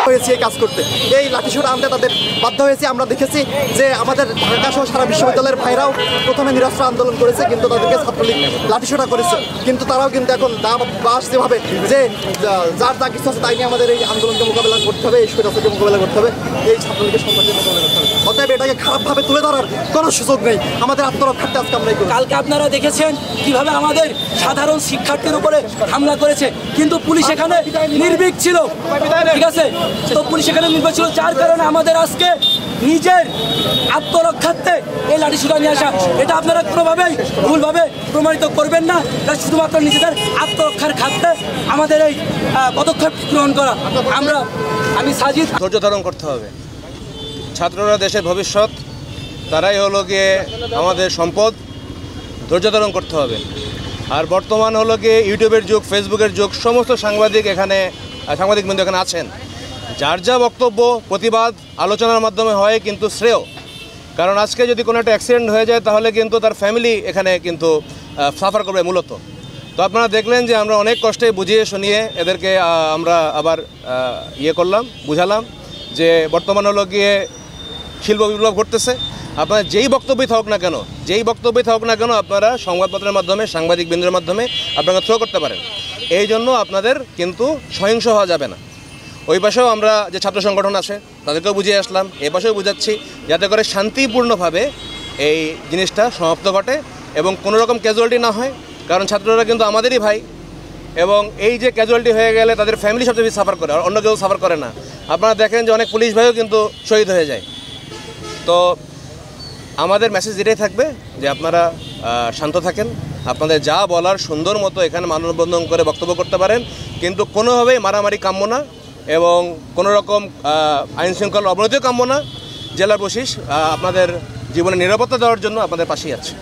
হয়েছে এই কাজ করতে, এই লাঠিসোঁটা আনতে তাদের বাধ্য হয়েছে। আমরা দেখেছি যে আমাদের ঢাকা সহ সারা বিশ্ববিদ্যালয়ের ভাইরাও প্রথমে নিরস্ত্র আন্দোলন করেছে, কিন্তু তাদেরকে ছাত্রলীগ লাঠিসোঁটা করেছে। কিন্তু তারাও কিন্তু এখন আসতে ভাবে যে যার যা কিছু আছে তাই নিয়ে আমাদের এই আন্দোলনকে মোকাবেলা করতে হবে, এই স্বৈরাচারকে মোকাবেলা করতে হবে, এই ছাত্রলীগের সন্ত্রাসকে মোকাবেলা করতে হবে। অতএব এটাকে খারাপভাবে তুলে ধরার কোনো সুযোগ নেই। আমাদের আত্মরক্ষার্থে আজকে আমরা কালকে আপনারা দেখেছেন কিভাবে আমাদের সাধারণ শিক্ষার্থীর উপরে হামলা করেছে, কিন্তু পুলিশ এখানে নির্ভীক ছিল। ঠিক আছে, তো পুলিশ এখানে নির্ভীক ছিল, যার কারণে আমাদের আজকে নিজের আত্মরক্ষার্থে এই লাঠিসোঁটা নিয়ে আসা। এটা আপনারা কোনোভাবেই ভুলভাবে প্রমাণিত করবেন না। এটা শুধুমাত্র নিজেদের আত্মরক্ষার খাতে আমাদের এই পদক্ষেপ গ্রহণ করা। আমি সাজিদ, ধৈর্য ধারণ করতে হবে। ছাত্ররা দেশের ভবিষ্যৎ, তারাই হলো গিয়ে আমাদের সম্পদ। ধৈর্য ধারণ করতে হবে। আর বর্তমান হলো গিয়ে ইউটিউবের যুগ, ফেসবুকের যুগ, সমস্ত সাংবাদিকবৃন্দ এখানে আছেন। যার যা বক্তব্য, প্রতিবাদ আলোচনার মাধ্যমে হয় কিন্তু শ্রেয়। কারণ আজকে যদি কোনো একটা অ্যাক্সিডেন্ট হয়ে যায় তাহলে কিন্তু তার ফ্যামিলি এখানে কিন্তু সাফার করবে মূলত। তো আপনারা দেখলেন যে আমরা অনেক কষ্টে বুঝিয়ে শুনিয়ে এদেরকে আমরা আবার বুঝালাম যে বর্তমান হলো গিয়ে শিল্প বিপ্লব ঘটতেছে। আপনারা যেই বক্তব্যই থাকুক না কেন আপনারা সংবাদপত্রের মাধ্যমে, সাংবাদিকবৃন্দের মাধ্যমে আপনারা থ্রো করতে পারেন। এই জন্য আপনাদের কিন্তু সহিংস হওয়া যাবে না। ওই পাশেও আমরা যে ছাত্র সংগঠন আছে তাদেরকেও বুঝিয়ে আসলাম, এ পাশেও বুঝাচ্ছি, যাতে করে শান্তিপূর্ণভাবে এই জিনিসটা সমাপ্ত ঘটে এবং কোনো রকম ক্যাজুয়ালিটি না হয়। কারণ ছাত্ররা কিন্তু আমাদেরই ভাই, এবং এই যে ক্যাজুয়ালিটি হয়ে গেলে তাদের ফ্যামিলি সবচেয়ে বেশি সাফার করে, আর অন্য কেউ সাফার করে না। আপনারা দেখেন যে অনেক পুলিশ ভাইও কিন্তু শহীদ হয়ে যায়। তো আমাদের মেসেজ এটাই থাকবে যে আপনারা শান্ত থাকেন, আপনাদের যা বলার সুন্দর মতো এখানে মানববন্ধন করে বক্তব্য করতে পারেন, কিন্তু কোনোভাবেই মারামারি কাম্য না এবং কোনো রকম আইনশৃঙ্খলা অবনতিও কাম্য না। জেলা পুলিশ আপনাদের জীবনের নিরাপত্তা দেওয়ার জন্য আপনাদের পাশেই আছে।